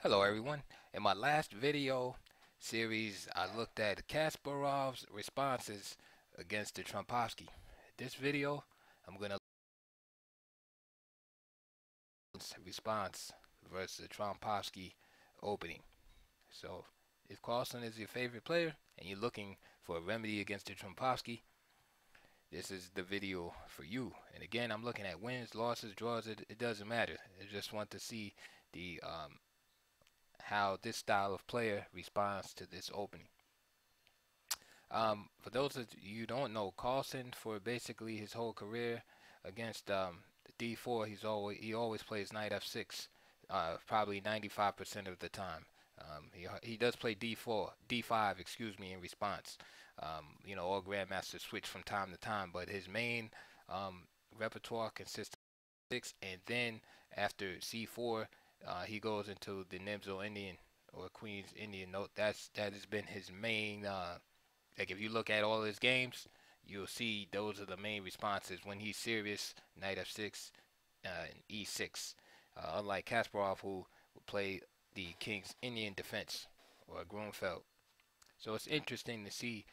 Hello everyone. In my last video series, I looked at Kasparov's responses against the Trompovsky. This video, I'm going to response versus the Trompovsky opening. So, if Carlsen is your favorite player and you're looking for a remedy against the Trompovsky, this is the video for you. And again, I'm looking at wins, losses, draws. It doesn't matter. I just want to see the how this style of player responds to this opening. For those of you who don't know, Carlsen for basically his whole career against D4, he always plays knight F6, probably 95% of the time. He does play D4, D5, excuse me, in response. All grandmasters switch from time to time, but his main repertoire consists of 6, and then after C4, he goes into the Nimzo Indian or Queen's Indian note. That has been his main. Like if you look at all his games, you'll see those are the main responses when he's serious. Knight F6 and E6. Unlike Kasparov, who would play the King's Indian defense or Grunfeld. So it's interesting to see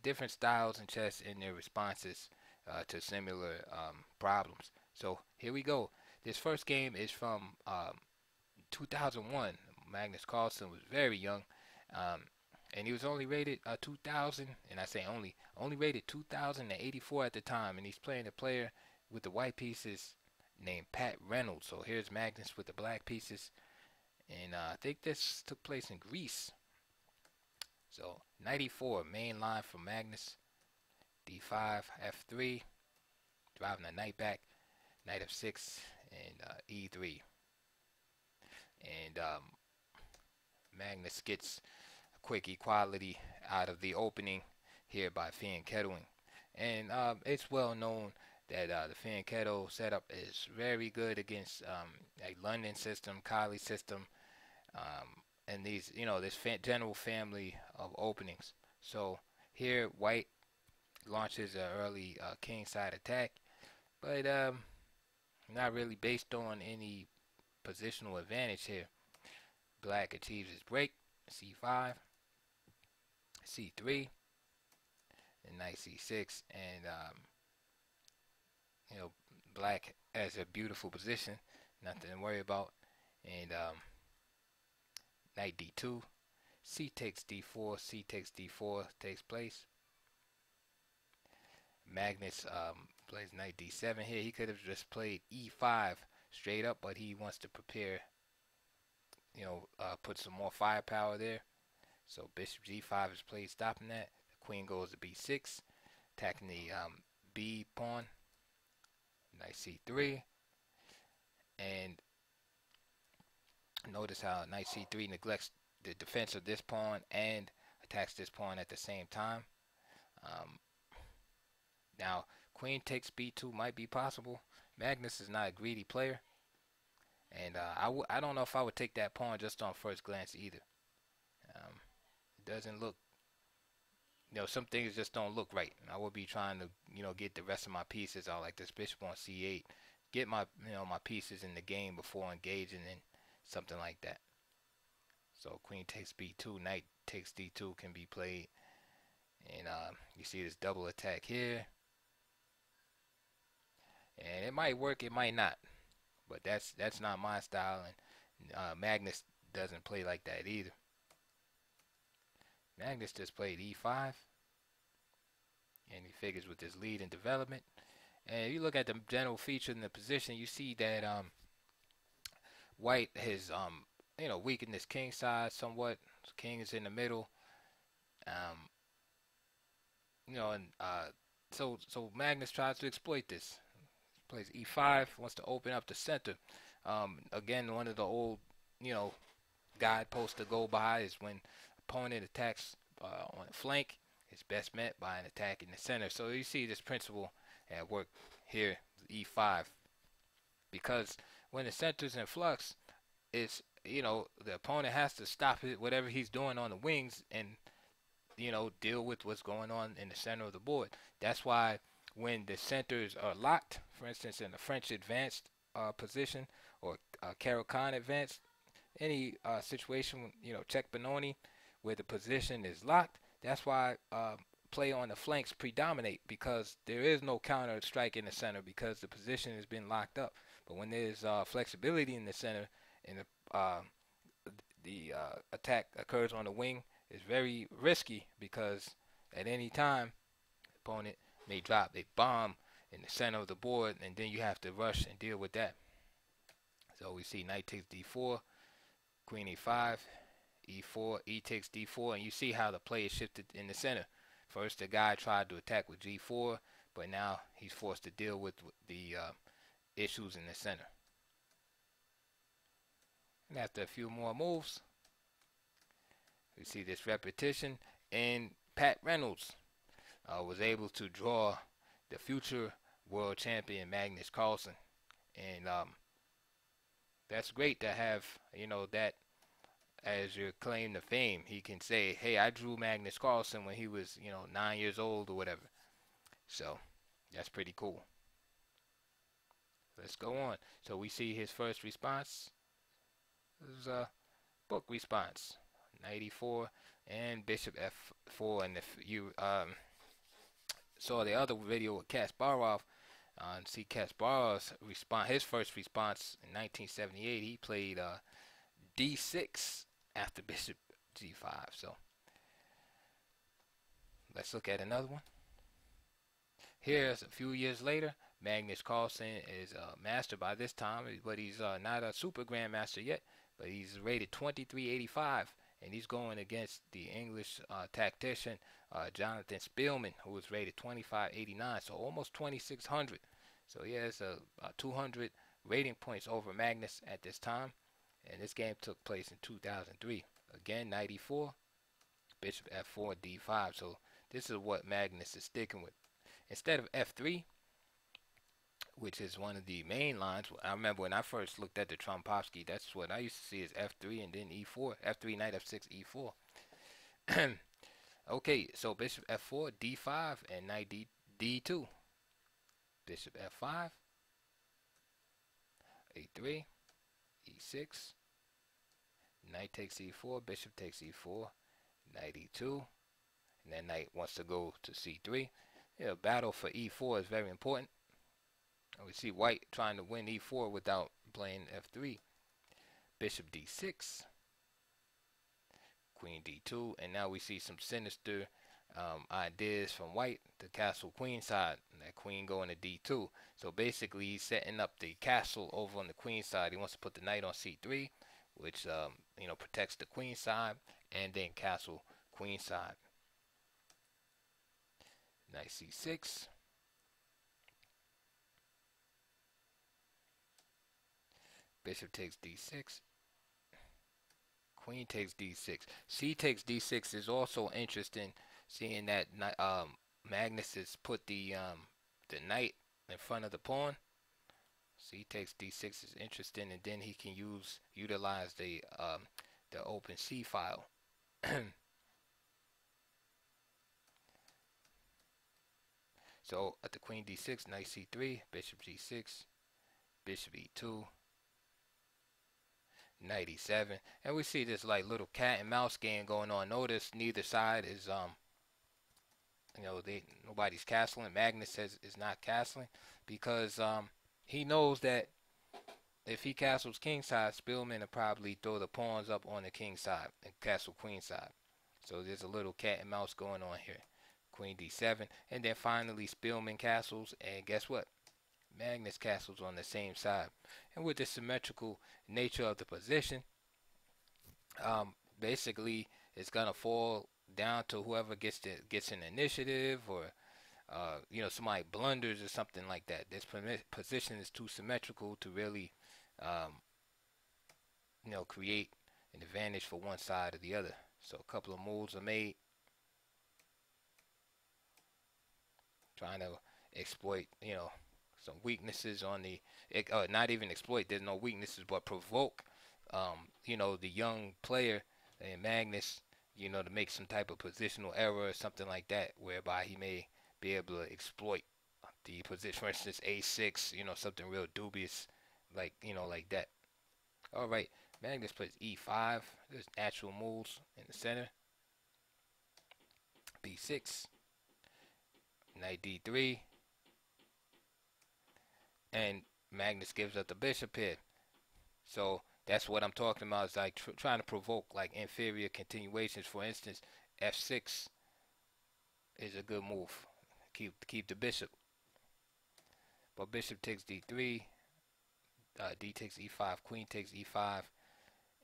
different styles in chess in their responses to similar problems. So here we go. This first game is from 2001. Magnus Carlsen was very young. And he was only rated 2,000, and I say only rated 2,084 at the time, and he's playing a player with the white pieces named Pat Reynolds. So here's Magnus with the black pieces, and I think this took place in Greece. So 94 main line from Magnus, D5, F3, driving the knight back, knight F6, and E3, and Magnus gets quick equality out of the opening here by Fianchettoing. And it's well known that the Fianchetto setup is very good against a London system, Kali system, and these, this general family of openings. So here, white launches an early kingside attack, but not really based on any positional advantage here. Black achieves his break, C5, C3, and knight C6, and black has a beautiful position, nothing to worry about, and knight D2, C takes D4, C takes D4 takes place. Magnus plays knight D7 here. He could have just played E5 straight up, but he wants to prepare, put some more firepower there. So bishop G5 is played, stopping that. The queen goes to B6, attacking the B pawn. Knight C3, and notice how knight C3 neglects the defense of this pawn and attacks this pawn at the same time. Now queen takes B2 might be possible. Magnus is not a greedy player, and I don't know if I would take that pawn just on first glance either. It doesn't look, some things just don't look right. I would be trying to, get the rest of my pieces out, like this bishop on C8, get my, my pieces in the game before engaging in something like that. So queen takes B2, knight takes D2 can be played, and you see this double attack here, and it might work, it might not, but that's not my style, and Magnus doesn't play like that either. Magnus just played E5, and he figures with his lead in development. And if you look at the general feature in the position, you see that white has weakened his king side somewhat. His king is in the middle, so Magnus tries to exploit this. He plays E5, wants to open up the center. Again, one of the old guideposts to go by is when opponent attacks on the flank, it's best met by an attack in the center. So you see this principle at work here, E5, because when the center's in flux, it's the opponent has to stop it, whatever he's doing on the wings, and deal with what's going on in the center of the board. That's why when the centers are locked, for instance, in the French advanced position or Caro-Kann advanced, situation, check Benoni, where the position is locked. That's why play on the flanks predominate, because there is no counter strike in the center because the position has been locked up. But when there's flexibility in the center and the attack occurs on the wing, it's very risky because at any time, the opponent may drop a bomb in the center of the board, and then you have to rush and deal with that. So we see knight takes d4, queen e5, e4, e takes d4, and you see how the play is shifted in the center. First, the guy tried to attack with g4, but now he's forced to deal with the issues in the center. And after a few more moves, we see this repetition, and Pat Reynolds was able to draw the future world champion Magnus Carlsen, and that's great to have, that as your claim to fame. He can say, hey, I drew Magnus Carlsen when he was, 9 years old or whatever. So that's pretty cool. Let's go on. So we see his first response. This is a book response. Knight e4 and bishop f4. And if you saw the other video with Kasparov, see Kasparov's response, his first response in 1978, he played d6 after bishop g5. So let's look at another one. Here's a few years later. Magnus Carlsen is a master by this time, but he's not a super grandmaster yet, but he's rated 2385, and he's going against the English tactician Jonathan Spielman, who was rated 2589, so almost 2600. So he has a 200 rating points over Magnus at this time, and this game took place in 2003. Again, knight e4, bishop f4, d5. So this is what Magnus is sticking with. Instead of f3, which is one of the main lines, I remember when I first looked at the Trompovsky, that's what I used to see as f3 and then e4, f3, knight f6, e4. Okay, so bishop f4, d5, and knight d2. Bishop f5, a3, e6, knight takes e4, bishop takes e4, knight e2, and then knight wants to go to c3. Battle for e4 is very important. We see white trying to win e4 without playing f3. Bishop d6, queen d2, and now we see some sinister ideas from white. The castle queen side, and that queen going to d2. So basically he's setting up the castle over on the queen side. He wants to put the knight on c3, which protects the queen side, and then castle queen side. Knight c6. Bishop takes d6. Queen takes d6. C takes d6 is also interesting, seeing that Magnus has put the knight in front of the pawn. C takes d6 is interesting, and then he can utilize the open C file. So at the queen d6, knight c3, bishop g6, bishop e2, knight e7, and we see this like little cat and mouse game going on. Notice neither side is nobody's castling. Magnus says is not castling because he knows that if he castles king side, Spielman will probably throw the pawns up on the king side and castle queen side. So there's a little cat and mouse going on here. Queen d7, and then finally Spielman castles, and guess what? Magnus castles on the same side. And with the symmetrical nature of the position, basically it's gonna fall down to whoever gets an initiative, or somebody blunders or something like that. This position is too symmetrical to really create an advantage for one side or the other. So a couple of moves are made, trying to exploit, some weaknesses on the, not even exploit, there's no weaknesses, but provoke, the young player, and Magnus, to make some type of positional error or something like that, whereby he may be able to exploit the position, for instance, a6, something real dubious, like that. All right, Magnus plays e5. There's natural moves in the center. b6, knight d3, and Magnus gives up the bishop here. So that's what I'm talking about. It's like trying to provoke like inferior continuations. For instance, f6 is a good move. Keep the bishop. But bishop takes d3, d takes e5, queen takes e5,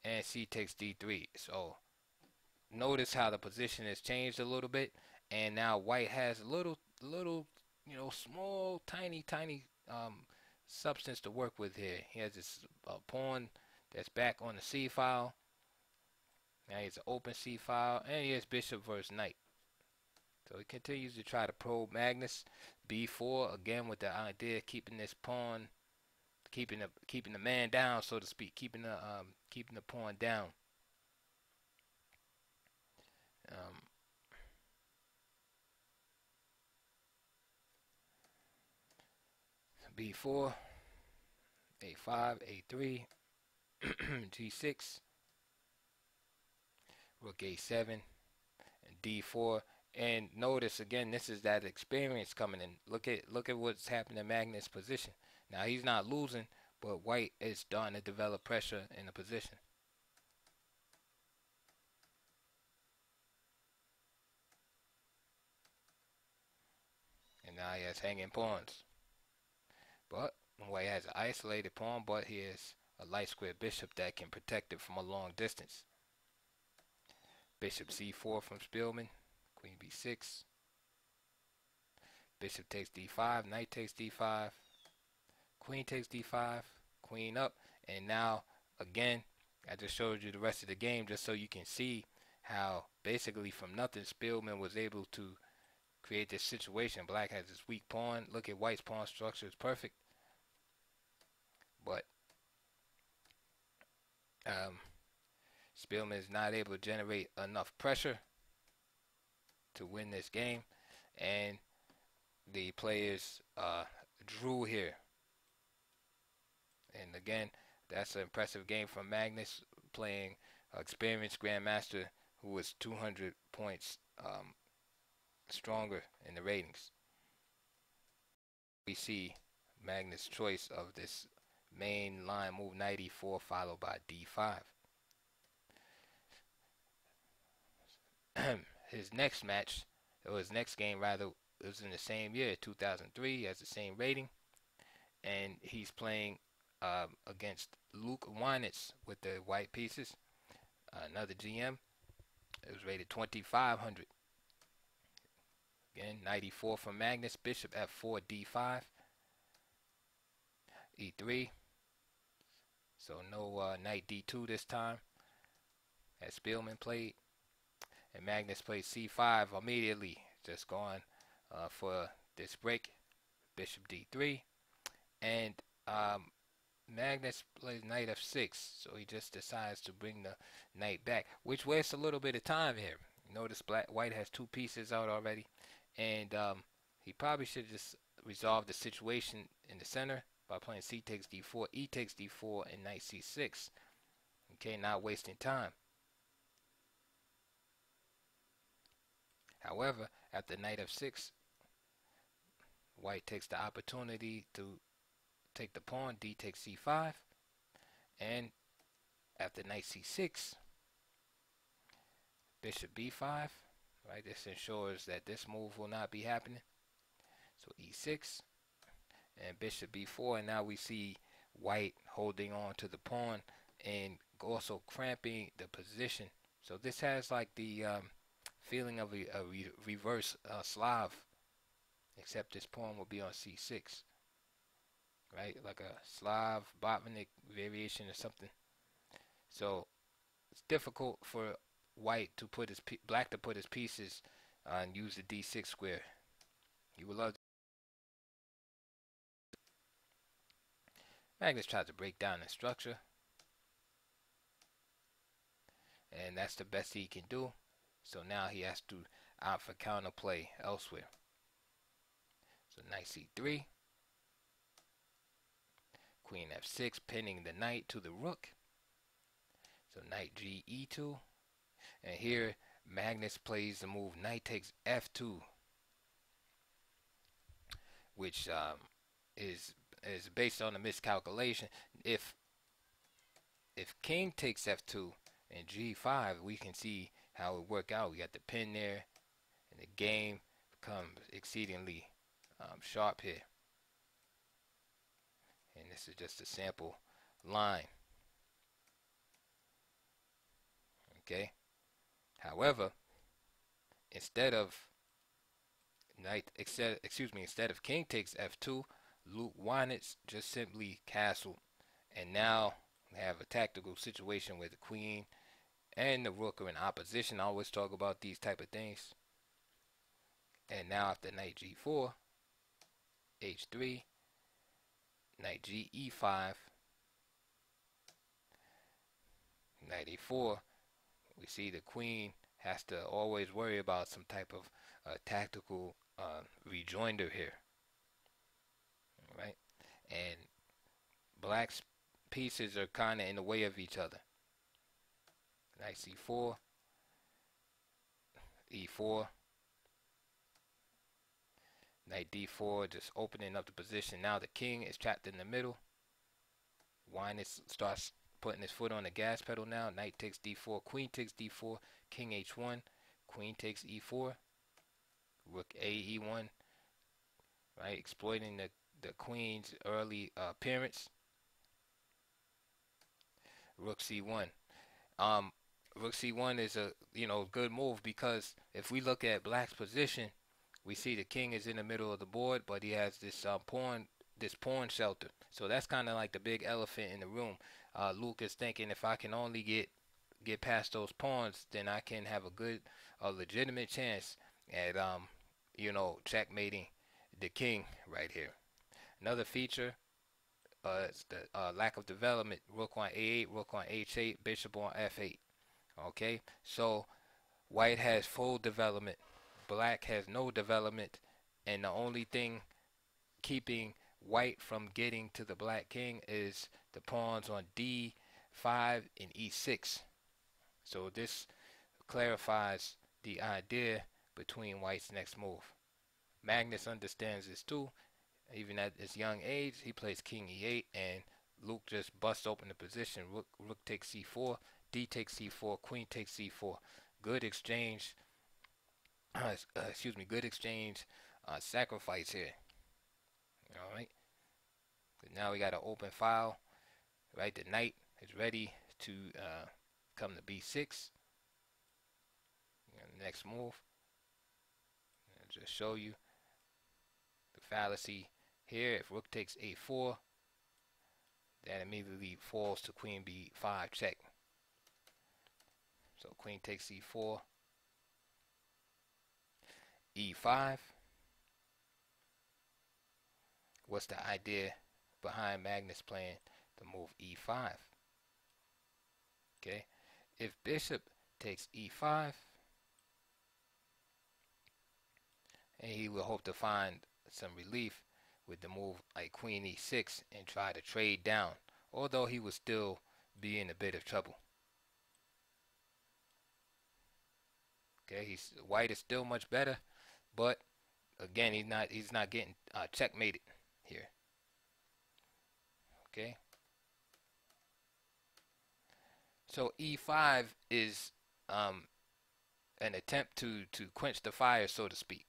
and c takes d3. So notice how the position has changed a little bit, and now white has a little, small, tiny, substance to work with here. He has this pawn that's back on the c file. Now he has an open c file, and he has bishop versus knight. So he continues to try to probe Magnus. b4 again with the idea of keeping this pawn, keeping the man down, so to speak, keeping the pawn down. b4, a5, a3, g6, rook a7, and d4. And notice again, this is that experience coming in. Look at what's happening in Magnus' position. Now he's not losing, but white is starting to develop pressure in the position. And now he has hanging pawns. But white has an isolated pawn, but he has a light square bishop that can protect it from a long distance. Bishop c4 from Spielman, queen b6, bishop takes d5, knight takes d5, queen takes d5, queen up, and now again I just showed you the rest of the game just so you can see how basically from nothing Spielman was able to create this situation. Black has this weak pawn. Look at white's pawn structure, it's perfect, but Spielman is not able to generate enough pressure to win this game, and the players drew here. And again, that's an impressive game from Magnus, playing experienced grandmaster who was 200 points stronger in the ratings. We see Magnus' choice of this main line move, knight e4 followed by d5. His next match, or his next game rather, it was in the same year, 2003. He has the same rating, and he's playing against Luke Weinitz with the white pieces, another GM. It was rated 2500. Again, knight e4 from Magnus, bishop f4, d5, e3. So no knight d2 this time, as Spielman played. And Magnus played c5 immediately, just going for this break, bishop d3. And Magnus plays knight f6, so he just decides to bring the knight back, which wastes a little bit of time here. Notice white has two pieces out already, and he probably should just resolve the situation in the center by playing c takes d4, e takes d4, and knight c6. Okay, not wasting time. However, after knight f6, white takes the opportunity to take the pawn, d takes c5, and after knight c6, bishop b5, right? This ensures that this move will not be happening. So e6, and bishop b4, and now we see white holding on to the pawn and also cramping the position. So this has like the feeling of a reverse Slav, except this pawn will be on c6, right? Like a Slav Botvinnik variation or something. So it's difficult for white to put his black to put his pieces and use the d6 square. You would love to. Magnus tries to break down the structure, and that's the best he can do. So now he has to opt for counterplay elsewhere. So knight c3, queen f6, pinning the knight to the rook, So knight g e2, and here Magnus plays the move knight takes f2, which is based on a miscalculation. If king takes f2 and g5, we can see how it work out. We got the pin there, and the game becomes exceedingly sharp here. And this is just a sample line. Okay. However, instead of king takes f2, Luke Weinitz just simply castled, and now we have a tactical situation where the queen and the rook are in opposition. I always talk about these type of things. And now after knight g4, h3, knight g e5, knight a4, we see the queen has to always worry about some type of tactical rejoinder here. All right, and black's pieces are kind of in the way of each other. Knight c4, e4, knight d4, just opening up the position. Now the king is trapped in the middle. Weinitz starts putting his foot on the gas pedal now. Knight takes d4, queen takes d4, king h1, queen takes e4, rook a e1, right, exploiting the queen's early appearance. Rook c1. Rook c1 is a good move, because if we look at black's position, we see the king is in the middle of the board, but he has this pawn shelter. So that's kind of like the big elephant in the room. Luke is thinking, if I can only get past those pawns, then I can have a legitimate chance at checkmating the king right here. Another feature is the lack of development. Rook on a8, rook on h8, bishop on f8. Okay, so white has full development, black has no development, and the only thing keeping white from getting to the black king is the pawns on d5 and e6. So this clarifies the idea between white's next move. Magnus understands this too. Even at his young age, he plays king e8, and Luke just busts open the position. Rook takes c4, d takes c4, queen takes c4. Good exchange. Good exchange. Sacrifice here. All right. Now we got an open file. Right, the knight is ready to come to b6. And the next move, I'll just show you the fallacy here. If rook takes a4, that immediately falls to queen b5 check. So queen takes e4, e5. What's the idea behind Magnus playing the move e5? Okay, if bishop takes e5, and he will hope to find some relief with the move like queen e6 and try to trade down, although he would still be in a bit of trouble. Okay, white is still much better, but again, he's not getting checkmated here. Okay, so e5 is an attempt to quench the fire, so to speak,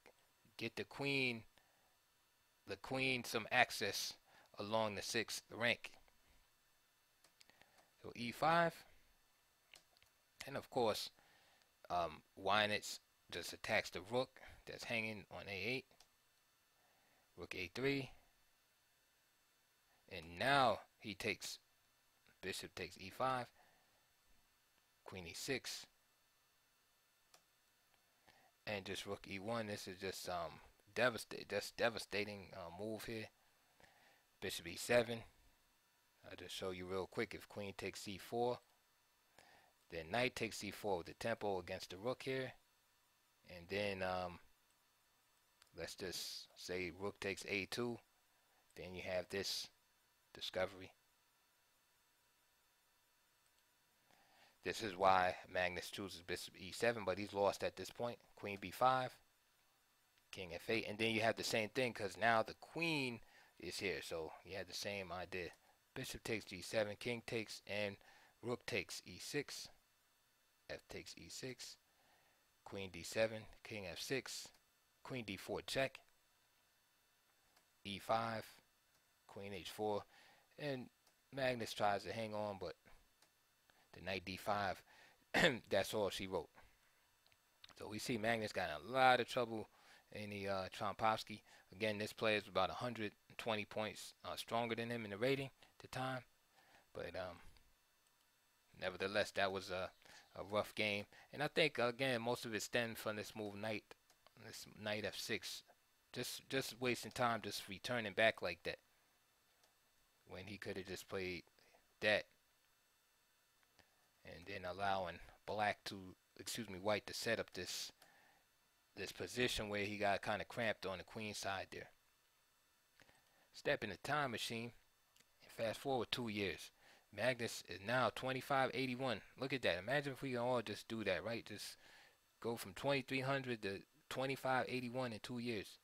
get the queen some access along the 6th rank. So e5, and of course Weinitz just attacks the rook that's hanging on a8, rook a3, and now he takes, bishop takes e5, queen e6, and just rook e1. This is just devastating move here. Bishop e7. I'll just show you real quick. If queen takes c4, then knight takes c4 with the tempo against the rook here, and then let's just say rook takes a2. Then you have this discovery. This is why Magnus chooses bishop e7, but he's lost at this point. Queen b5, king f8, and then you have the same thing because now the queen is here, so you have the same idea. Bishop takes g7, king takes, and rook takes e6, f takes e6, queen d7, king f6, queen d4 check, e5, queen h4, and Magnus tries to hang on, but the knight d5, that's all she wrote. So we see Magnus got a lot of trouble in the Trompovsky. Again, this player is about 120 points stronger than him in the rating at the time, but nevertheless, that was a rough game. And I think again, most of it stemmed from this move, knight f6, just wasting time, just returning back like that, when he could have just played that, and then allowing white to set up this position where he got kind of cramped on the queen side there. Step in the time machine and fast forward 2 years. Magnus is now 2581. Look at that. Imagine if we can all just do that, right? Just go from 2300 to 2581 in 2 years.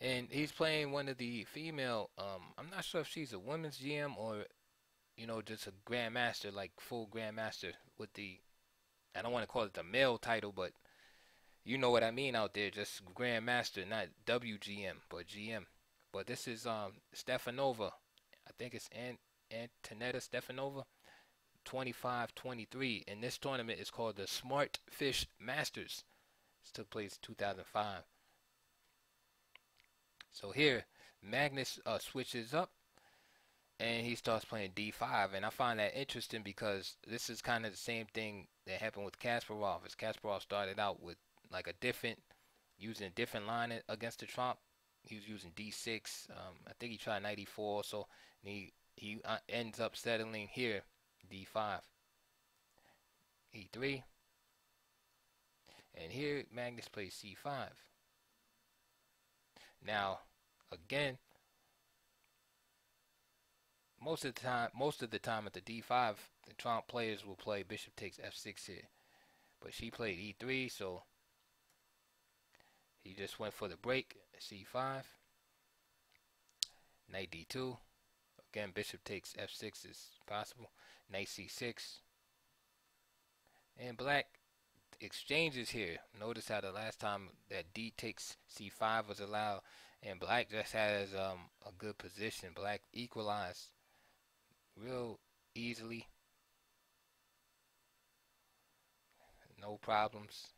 And he's playing one of the female, I'm not sure if she's a women's GM or, just a grandmaster, like full grandmaster with the, I don't want to call it the male title, but you know what I mean out there, just grandmaster, not WGM, but GM. But this is Stefanova. I think it's Antonetta Stefanova, 25-23. And this tournament is called the Smart Fish Masters. This took place in 2005. So here, Magnus switches up, and he starts playing d5, and I find that interesting because this is kind of the same thing that happened with Kasparov. As Kasparov started out with like using a different line against the Trump. He was using d6. I think he tried knight e4 also, and he ends up settling here, d5, e3, and here Magnus plays c5. Now, again, most of the time at the d5, the Trump players will play bishop takes f6 here, but she played e3, so he just went for the break. c5, knight d2. Again, bishop takes f6 is possible. Knight c6, and black exchanges here. Notice how the last time that d takes c5 was allowed, and black just has a good position. Black equalized real easily, no problems.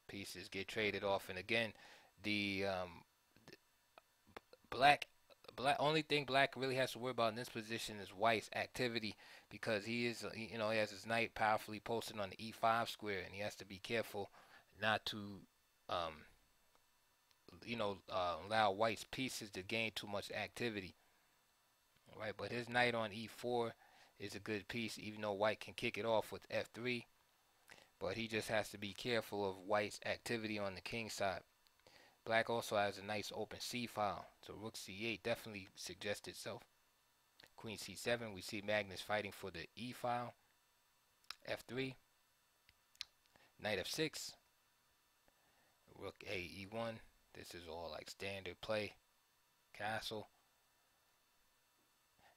Pieces get traded off, and again, the black only thing black really has to worry about in this position is white's activity, because he has his knight powerfully posted on the e5 square, and he has to be careful not to allow white's pieces to gain too much activity. Right, but his knight on e4 is a good piece, even though white can kick it off with f3, but he just has to be careful of white's activity on the king side. Black also has a nice open c file, so rook c8 definitely suggests itself. Queen c7, we see Magnus fighting for the e file. f3, knight f6, rook a e1. This is all like standard play, castle,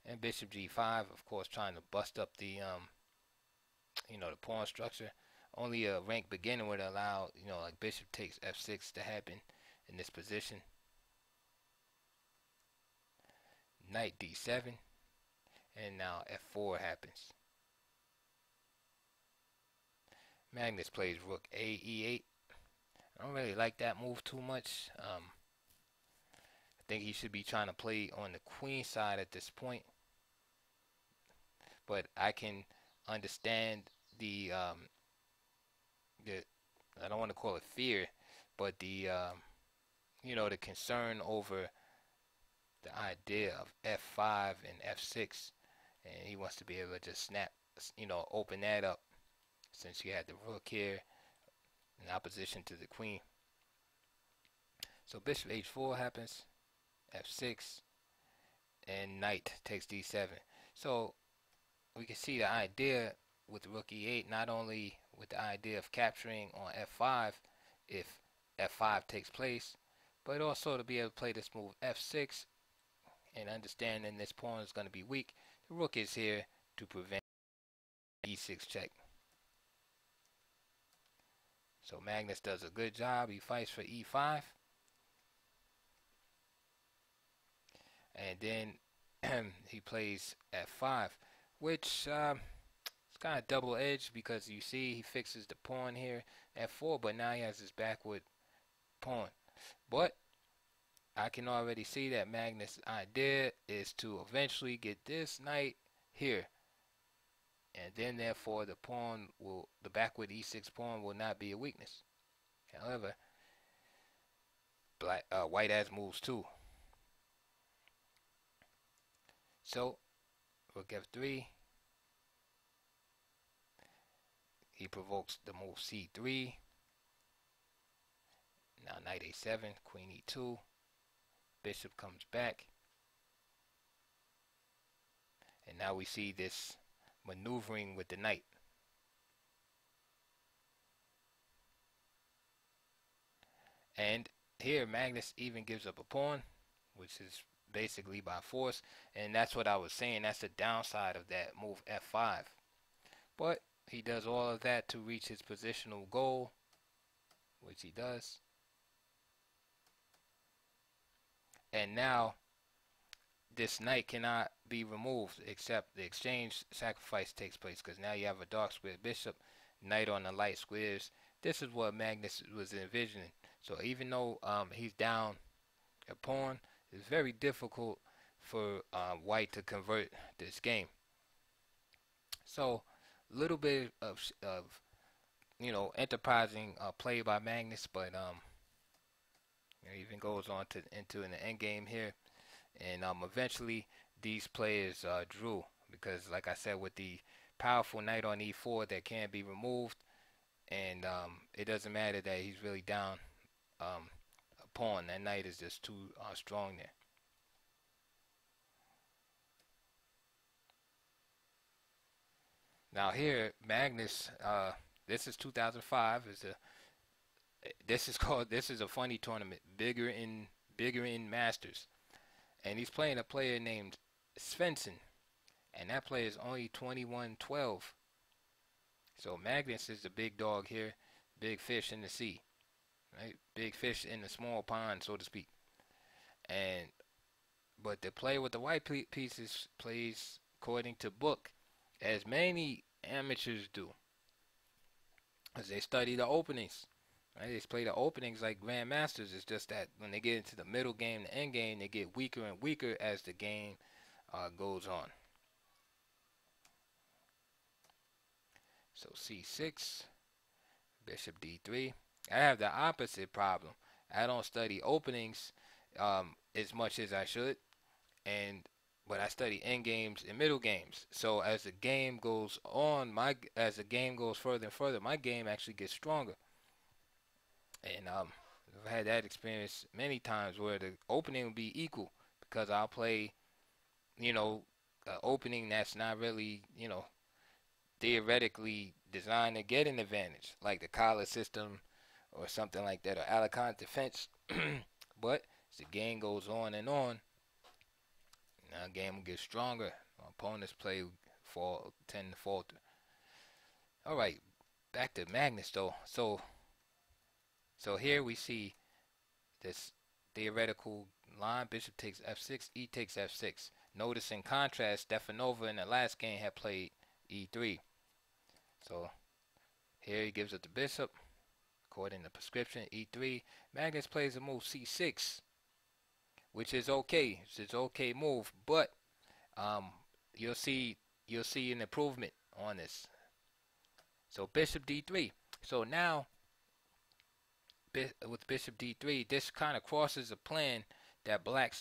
and bishop g5. Of course, trying to bust up the the pawn structure. Only a ranked beginner would allow like bishop takes f6 to happen in this position. Knight d7, and now f4 happens. Magnus plays rook a e8. I don't really like that move too much. I think he should be trying to play on the queen side at this point, but I can understand the I don't want to call it fear, but the the concern over the idea of f5 and f6, and he wants to be able to just snap, open that up, since you had the rook here in opposition to the queen. So bishop h4 happens, f6, and knight takes d7. So we can see the idea with rook e8, not only with the idea of capturing on f5 if f5 takes place, but also to be able to play this move f6 and understanding this pawn is going to be weak. The rook is here to prevent e6 check. So Magnus does a good job. He fights for e5. And then he plays f5, which it's kind of double-edged because you see he fixes the pawn here, f4, but now he has his backward pawn. But I can already see that Magnus' idea is to eventually get this knight here. And then therefore the backward e6 pawn will not be a weakness. However, white has moves too. So rook f3. He provokes the move c3. Now knight a7, queen e2. Bishop comes back. And now we see this maneuvering with the knight. And here Magnus even gives up a pawn, which is basically by force. And that's what I was saying. That's the downside of that move f5. But he does all of that to reach his positional goal, which he does. And now this knight cannot be removed except the exchange sacrifice takes place, because now you have a dark square bishop, knight on the light squares. This is what Magnus was envisioning. So even though he's down a pawn, it's very difficult for white to convert this game. So a little bit of enterprising play by Magnus, but it even goes on into an end game here, and eventually these players drew, because like I said, with the powerful knight on e4 that can't be removed, and it doesn't matter that he's really down a pawn. That knight is just too strong there. Now here Magnus, this is 2005. This is a funny tournament, bigger in Masters, and he's playing a player named Svensson, and that player is only 21-12. So Magnus is the big dog here, big fish in the sea, right? Big fish in the small pond, so to speak. But the player with the white pieces plays according to book, as many amateurs do, as they study the openings. Right? They play the openings like grandmasters. It's just that when they get into the middle game, the end game, they get weaker and weaker as the game goes on. So c6, bishop d3. I have the opposite problem. I don't study openings as much as I should, but I study end games and middle games. So as the game goes on, as the game goes further and further, my game actually gets stronger. And I've had that experience many times where the opening will be equal, because I'll play, an opening that's not really, theoretically designed to get an advantage, like the collar system or something like that, or Alicante defense. But as the game goes on and on, now the game will get stronger. Opponents tend to falter. All right, back to Magnus though. So here we see this theoretical line. Bishop takes f6, e takes f6. Notice in contrast, Stefanova in the last game had played e3. So here he gives up the bishop, according to prescription, e3. Magnus plays a move c6, which is okay. It's an okay move, but you'll see an improvement on this. So bishop d3. So now with bishop d3, this kind of crosses a plan that black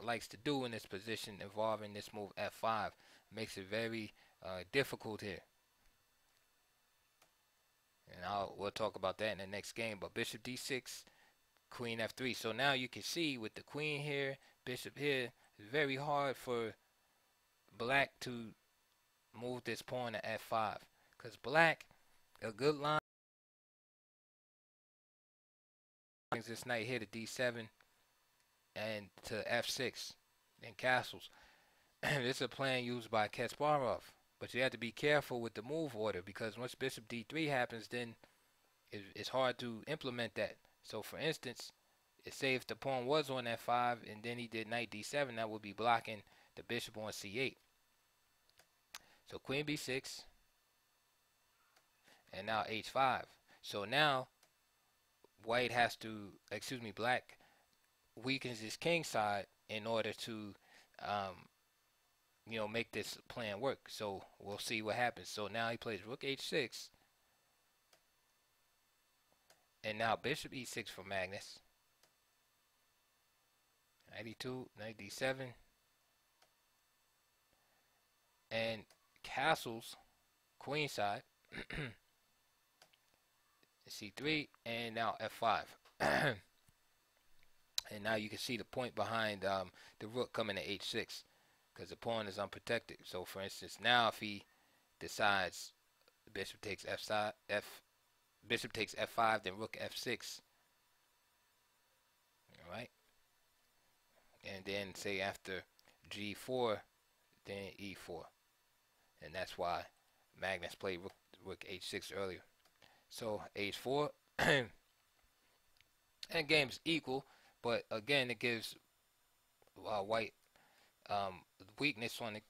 likes to do in this position involving this move f5. Makes it very difficult here, and we'll talk about that in the next game. But bishop d6, queen f3. So now you can see with the queen here, bishop here, It's very hard for black to move this pawn to f5, because black, a good line brings this knight here to d7 and to f6 and castles. This is a plan used by Kasparov, but you have to be careful with the move order, because once bishop d3 happens, then it's hard to implement that. So for instance, say if the pawn was on f5 and then he did knight d7, that would be blocking the bishop on c8. So queen b6, and now h5. So now white has to, black weakens his king side in order to, make this plan work. So we'll see what happens. So now he plays rook h6, and now bishop e6 for Magnus. Knight e2, knight d7, and castles queen side. c3, and now f5. And now you can see the point behind the rook coming to h6, because the pawn is unprotected. So for instance, now if he decides bishop takes bishop takes f5, then rook f6, all right, and then say after g4, then e4, and that's why Magnus played rook h6 earlier. So h4, and game's equal, but again it gives white weakness on the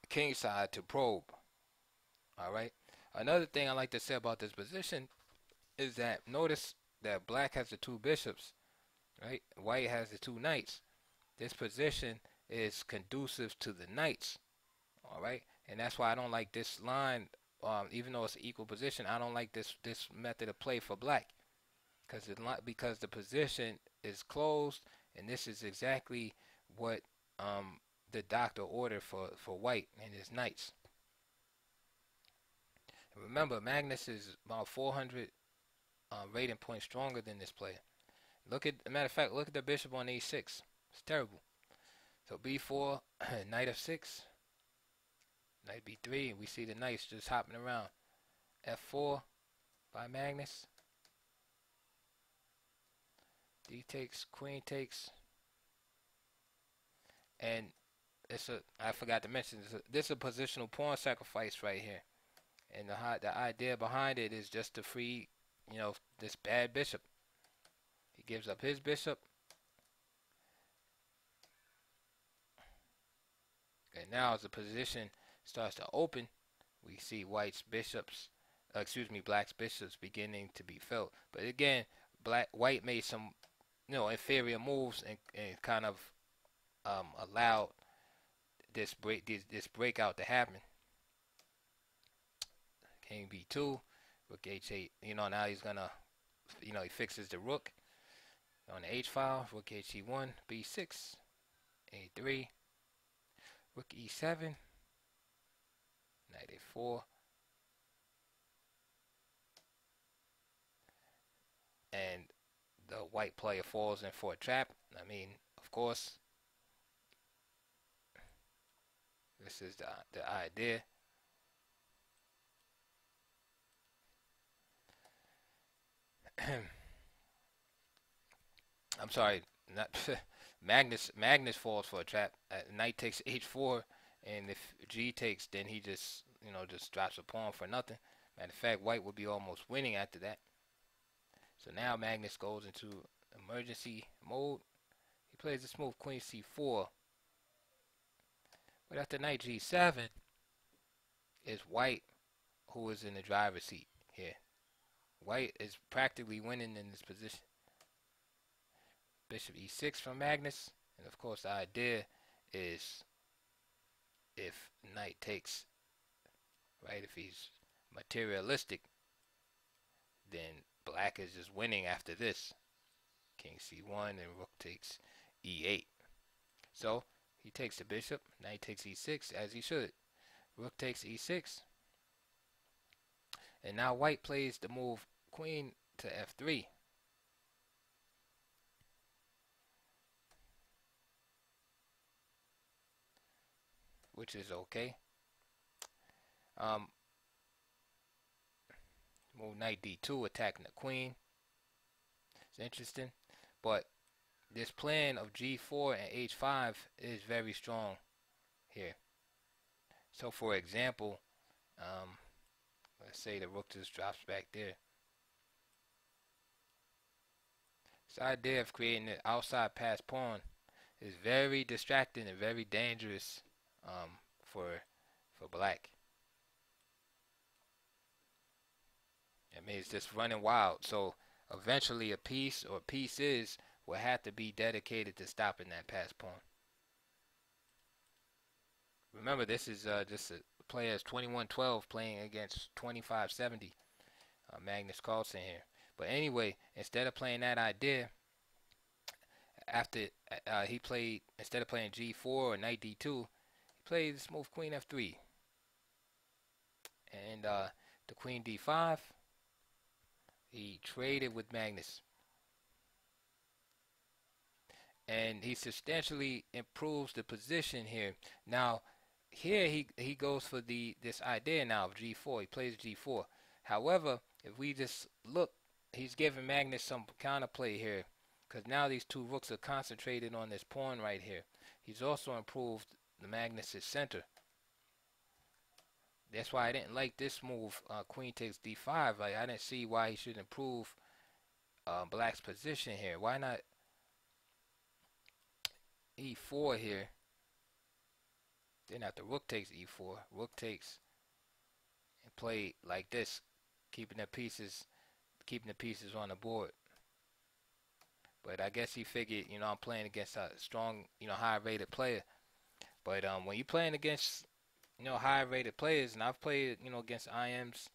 king side to probe. All right. Another thing I like to say about this position is that notice that black has the two bishops, right? White has the two knights. This position is conducive to the knights. All right, and that's why I don't like this line. Even though it's an equal position, I don't like this method of play for black, because the position is closed, and this is exactly what the doctor ordered for white and his knights. And remember, Magnus is about 400 rating points stronger than this player. Matter of fact, look at the bishop on e6. It's terrible. So b4, knight f6, knight b3, and we see the knights just hopping around. f4 by Magnus. D takes, queen takes, and I forgot to mention this is a positional pawn sacrifice right here, and the idea behind it is just to free, this bad bishop. He gives up his bishop, and now as the position starts to open, we see black's bishops beginning to be filled. But again, white made some inferior moves and kind of allowed this breakout to happen. King b2, rook h8. Now he's gonna, he fixes the rook on the h file. Rook he1, b6, a3, rook e7, knight a4, and the white player falls in for a trap. I mean, of course, this is the idea. I'm sorry, not Magnus falls for a trap. Knight takes h4, and if g takes, then he just drops a pawn for nothing. Matter of fact, white would be almost winning after that. So now Magnus goes into emergency mode. He plays this move, queen c4. But after knight g7, it's white who is in the driver's seat here. White is practically winning in this position. Bishop e6 from Magnus, and of course the idea is if knight takes, right, if he's materialistic, then black is just winning after this. King c1 and rook takes e8. So he takes the bishop, knight takes e6 as he should. Rook takes e6. And now white plays the move queen to f3. which is okay. Um, Move knight d2, attacking the queen. It's interesting, but this plan of g4 and h5 is very strong here. So, for example, let's say the rook just drops back there. This idea of creating an outside pass pawn is very distracting and very dangerous for black. I mean, it's just running wild. So eventually a piece or pieces will have to be dedicated to stopping that pass pawn. Remember, this is just a player's 21-12 playing against 25-70. Magnus Carlsen here. But anyway, instead of playing that idea, after he played, instead of playing g4 or knight d2, he played the smooth queen f3. And the queen d5, he traded with Magnus. And he substantially improves the position here. Now, here he goes for this idea now of g4. He plays g4. However, if we just look, he's giving Magnus some counterplay here, because now these two rooks are concentrated on this pawn right here. He's also improved the Magnus's center. That's why I didn't like this move, queen takes d5. Like, I didn't see why he should improve black's position here. Why not e4 here? Then after rook takes e4, rook takes, and play like this, keeping the pieces on the board. But I guess he figured, I'm playing against a strong, high-rated player. But when you're playing against, high-rated players, and I've played, against IMs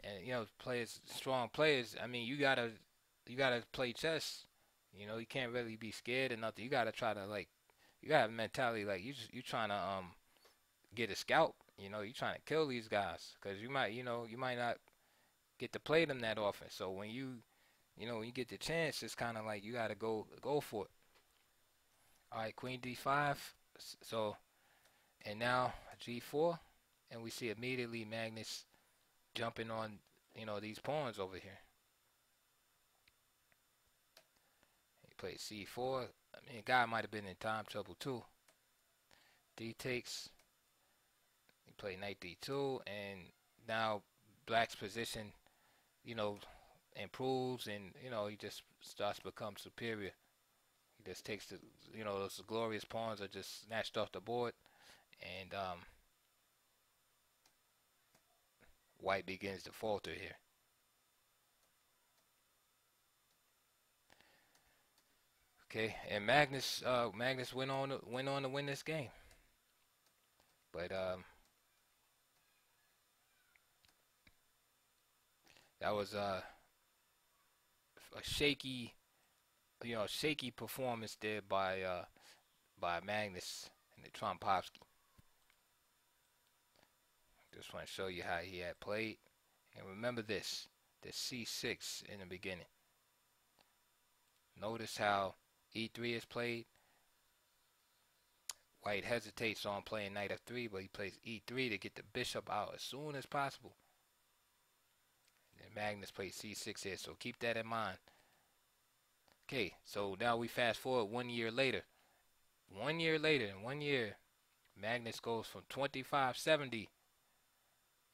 and players, strong players. I mean, you gotta play chess. You can't really be scared or nothing. You gotta try to, like, you gotta have a mentality like you trying to get a scalp. You're trying to kill these guys, because you might not get to play them that often. So when you get the chance, it's kind of like you gotta go for it. All right, queen d5. So, and now g4, and we see immediately Magnus jumping on these pawns over here. He plays c4. I mean, guy might have been in time trouble too. D takes. He played knight d2, and now black's position, improves, and he just starts to become superior. He just takes those glorious pawns are just snatched off the board, and white begins to falter here. Okay, and Magnus went on to win this game, but that was a shaky performance there by Magnus and the Trompovsky. Just want to show you how he had played, and remember this c6 in the beginning. Notice how e3 is played. White hesitates on playing knight f3, but he plays e3 to get the bishop out as soon as possible. And Magnus plays c6 here, so keep that in mind. Okay, so now we fast forward 1 year later. 1 year later, in 1 year, Magnus goes from 2570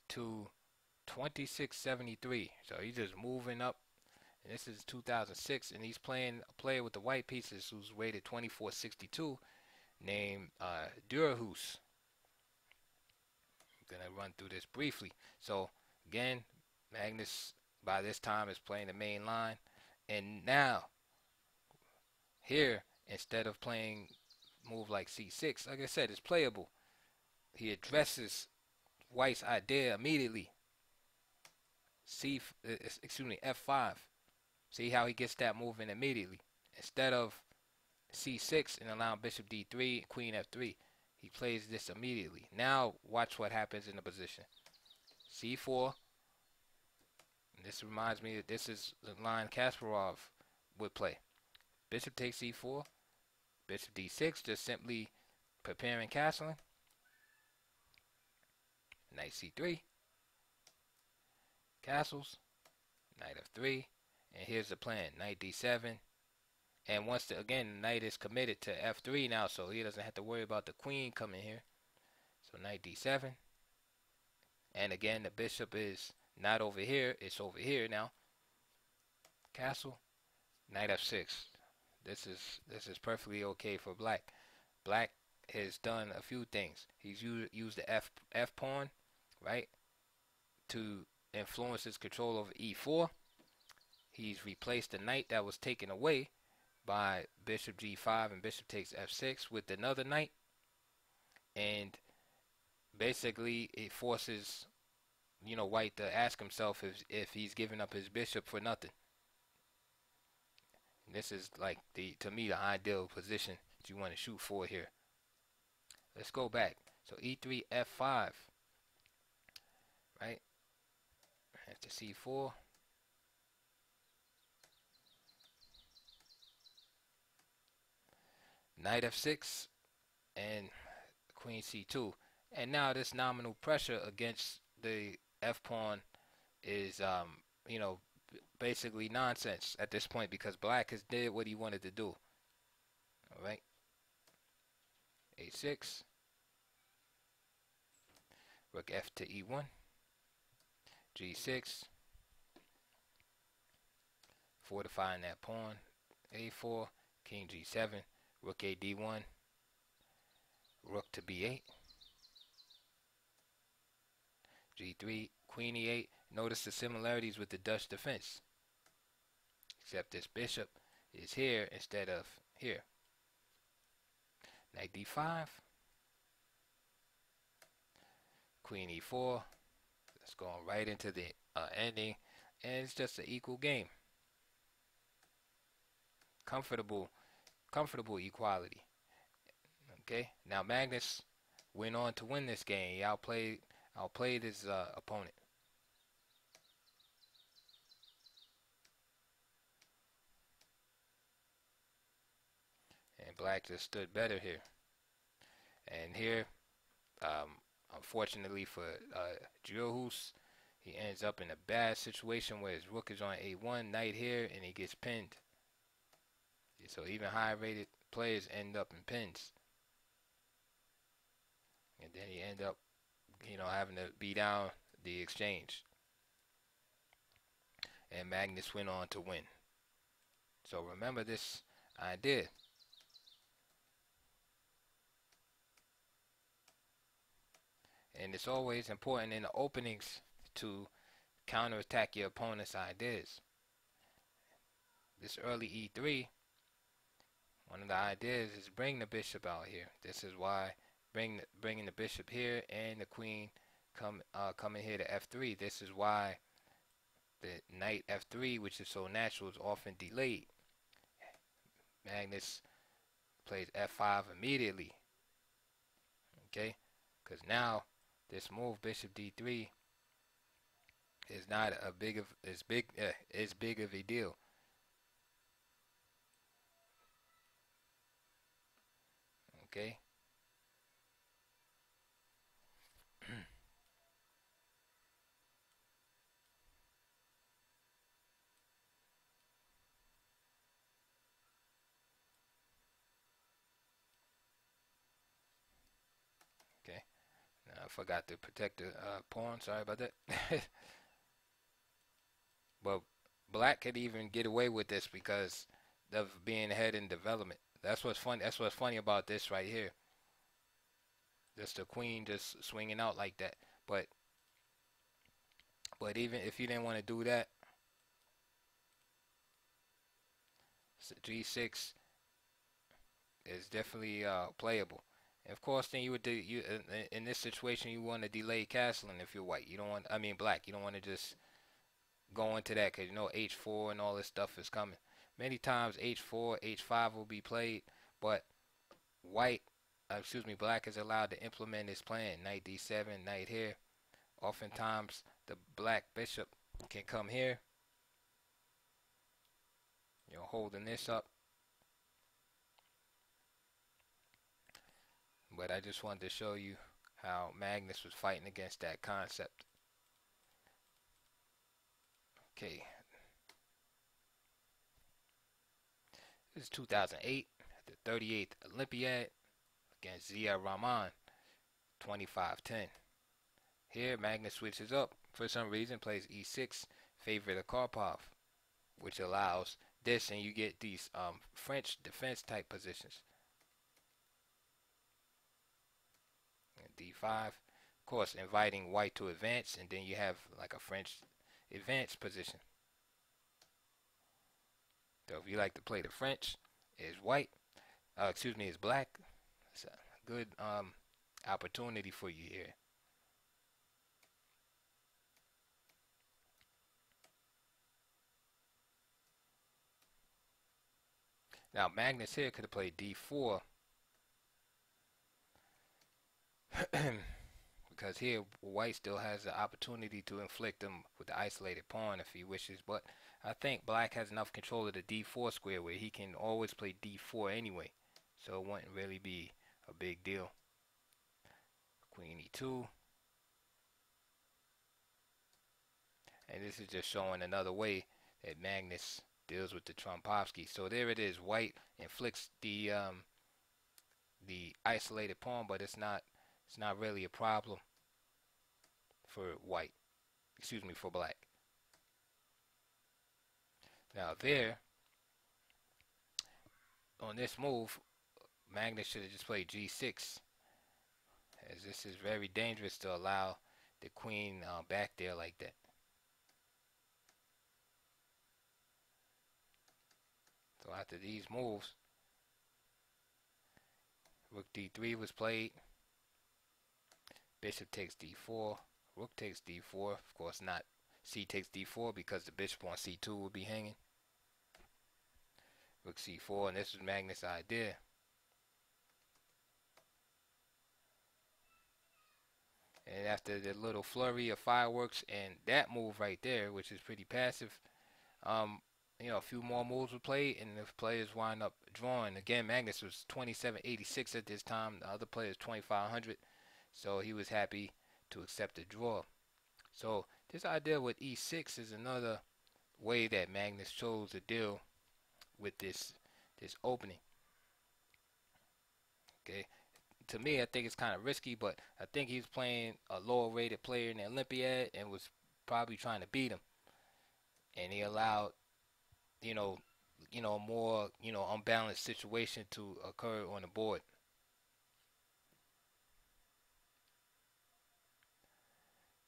to 2673. So he's just moving up. And this is 2006, and he's playing a player with the white pieces who's rated 2462, named Durahus. I'm gonna run through this briefly. So again, Magnus by this time is playing the main line, and now here, instead of playing move like c6, like I said, it's playable. He addresses white's idea immediately. F5. See how he gets that moving immediately. Instead of c6 and allowing bishop d3, queen f3, he plays this immediately. Now watch what happens in the position. c4. And this reminds me that this is the line Kasparov would play. Bishop takes e4. Bishop d6, just simply preparing castling. Knight c3, castles, knight f3, and here's the plan: knight d7. And once again, the knight is committed to f3 now, so he doesn't have to worry about the queen coming here. So knight d7, and again the bishop is not over here; it's over here now. Castle, knight f6. This is perfectly okay for black. Black has done a few things. He's used the f pawn, right, to influence his control over e4. He's replaced the knight that was taken away by bishop g5, and bishop takes f6 with another knight, and basically it forces, you know, white to ask himself if he's giving up his bishop for nothing. And this is like to me the ideal position that you want to shoot for here. Let's go back. So e3, f5, right? After c4, knight f6, and queen c2. And now this nominal pressure against the f pawn is, you know, basically nonsense at this point, because black has did what he wanted to do. All right, a6, rook f to e1, g6, fortifying that pawn, a4, king g7, rook a d1, rook to b8, g3, queen e8. Notice the similarities with the Dutch defense, except this bishop is here instead of here. Knight d5, queen e4. Let's go right into the ending, and it's just an equal game. Comfortable equality. Okay, now Magnus went on to win this game. He outplayed his opponent. And black just stood better here. And here, unfortunately for Djurhuus, he ends up in a bad situation where his rook is on a1, knight here, and he gets pinned. So even high-rated players end up in pins. And then he end up, you know, having to beat down the exchange. And Magnus went on to win. So remember this idea. And it's always important in the openings to counterattack your opponent's ideas. This early e3, one of the ideas is bring the bishop out here. This is why bringing the bishop here and the queen coming here to f3. This is why the knight f3, which is so natural, is often delayed. Magnus plays f5 immediately. Okay, because now this move bishop d3 is not as big of a deal. Okay. Okay. Now I forgot to protect the pawn. Sorry about that. But black could even get away with this because of being ahead in development. That's what's funny. That's what's funny about this right here. Just the queen just swinging out like that. But even if you didn't want to do that, so g6 is definitely playable. And of course, then you would in this situation you want to delay castling if you're white. You don't want, I mean black. You don't want to just go into that because you know h4 and all this stuff is coming. Many times h4, h5 will be played, but black is allowed to implement his plan. Knight d7, knight here. Oftentimes the black bishop can come here, you know, holding this up. But I just wanted to show you how Magnus was fighting against that concept. Okay, this is 2008, the 38th Olympiad against Zia Rahman, 25-10. Here, Magnus switches up for some reason, plays e6, favorite of Karpov, which allows this, and you get these French defense type positions. And d5, of course, inviting white to advance, and then you have like a French advance position. So if you like to play the French, is white, is black. It's a good opportunity for you here. Now Magnus here could have played d4 because here white still has the opportunity to inflict him with the isolated pawn if he wishes, but I think black has enough control of the d4 square where he can always play d4 anyway, so it wouldn't really be a big deal. Queen e2, and this is just showing another way that Magnus deals with the Trompovsky. So there it is, white inflicts the isolated pawn, but it's not really a problem for white, for black. Now there, on this move, Magnus should have just played g6, as this is very dangerous to allow the queen back there like that. So after these moves, rook d3 was played, bishop takes d4, rook takes d4, of course not c takes d4 because the bishop on c2 will be hanging. Rook c4, and this was Magnus' idea. And after the little flurry of fireworks and that move right there, which is pretty passive, a few more moves were played, and the players wind up drawing. Again, Magnus was 2786 at this time. The other player is 2500, so he was happy to accept the draw. So this idea with e6 is another way that Magnus chose to deal with this opening. Okay, to me, I think it's kind of risky, but I think he's playing a lower rated player in the Olympiad and was probably trying to beat him, and he allowed more unbalanced situation to occur on the board.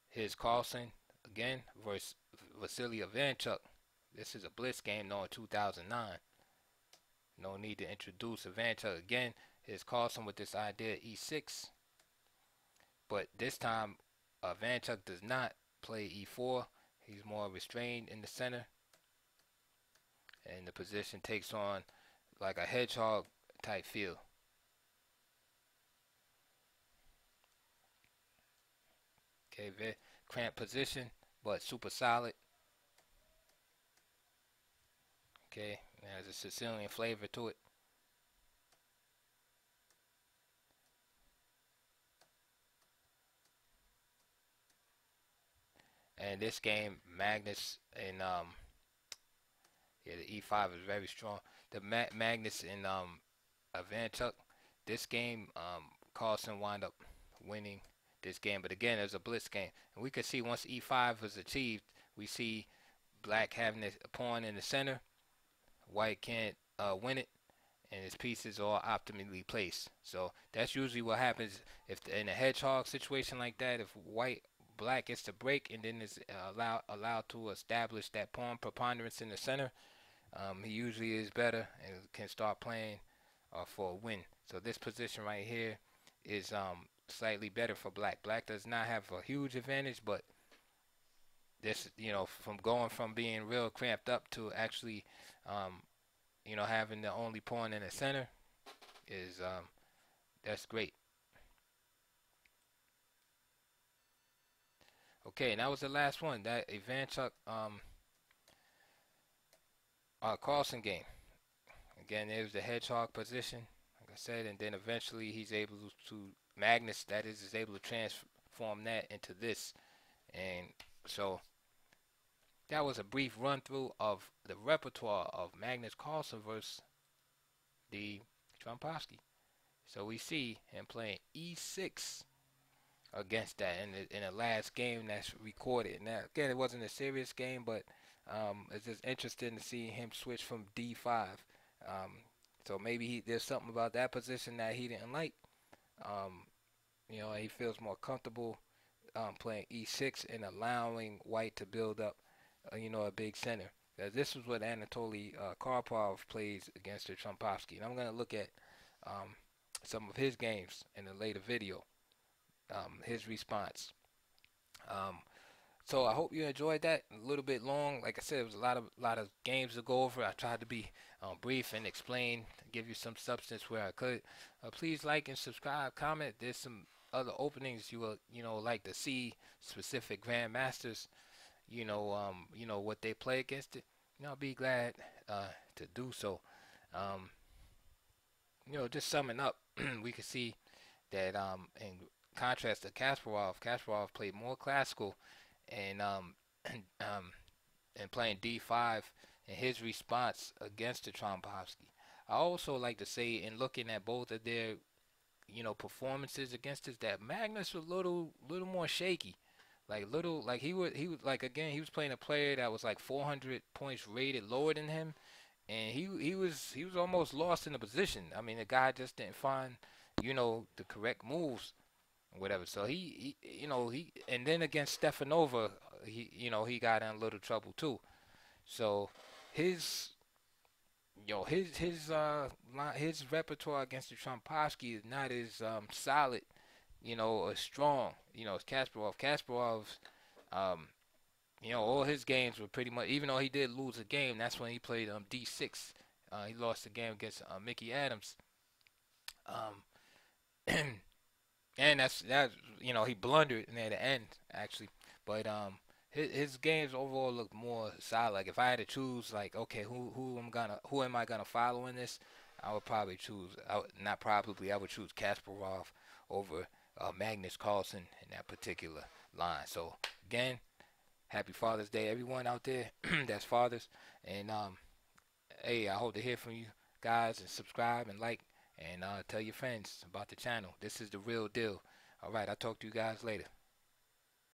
Here's Carlsen again versus Vasily Ivanchuk. This is a blitz game, though, in 2009. No need to introduce Ivanchuk again. Here's Carlsen with this idea e6, but this time Ivanchuk does not play e4. He's more restrained in the center, and the position takes on like a hedgehog type feel. Okay, very cramped position, but super solid. Okay, there's a Sicilian flavor to it. And this game, Magnus and the e5 is very strong. The Magnus and Ivanchuk, this game, Carlsen wound up winning this game, but again, it was a blitz game, and we could see once e5 was achieved, we see black having a pawn in the center, white can't win it, and his pieces are optimally placed. So that's usually what happens if in a hedgehog situation like that, if black gets to break and then is allowed to establish that pawn preponderance in the center, he usually is better and can start playing for a win. So this position right here is slightly better for black. Black does not have a huge advantage, but this, from going from being real cramped up to actually, having the only pawn in the center is that's great. Okay, and that was the last one, that Ivanchuk Carlsen game. Again, it was the hedgehog position, like I said, and then eventually he's able to Magnus, that is able to transform that into this. And so that was a brief run through of the repertoire of Magnus Carlsen versus the Trompovsky. So we see him playing e6 against that in the last game that's recorded. Now again, it wasn't a serious game, but it's just interesting to see him switch from d5. Um, so maybe there's something about that position that he didn't like. Um, he feels more comfortable playing e6 and allowing white to build up, a big center. This is what Anatoly Karpov plays against the Trompovsky. And I'm going to look at some of his games in a later video, his response. Um, so I hope you enjoyed that. A little bit long. Like I said, it was a lot of games to go over. I tried to be brief and explain, give you some substance where I could. Please like and subscribe, comment. There's some other openings you will, like to see specific grandmasters. What they play against it. I'll be glad to do so. Um, just summing up, we can see that in contrast to Kasparov played more classical and and playing d5 in his response against the Trompovsky. I also like to say, in looking at both of their performances against us, that Magnus was a little more shaky. Like he was like, again, he was playing a player that was like 400 points rated lower than him, and he was almost lost in the position. I mean, the guy just didn't find the correct moves or whatever. So he and then against Stefanova, he got in a little trouble too. So his his repertoire against the Trompovsky is not as solid, as strong, as Kasparov. Kasparov's, all his games were pretty much, even though he did lose a game, that's when he played d6. He lost the game against Mickey Adams. And that's he blundered near the end actually, but his games overall look more solid. Like if I had to choose, like, okay, who am I gonna follow in this, I would probably choose, I would choose Kasparov over Magnus Carlsen in that particular line. So again, happy Father's Day, everyone out there that's fathers, and hey, I hope to hear from you guys, and subscribe and like, and tell your friends about the channel. This is the real deal. All right, I'll talk to you guys later.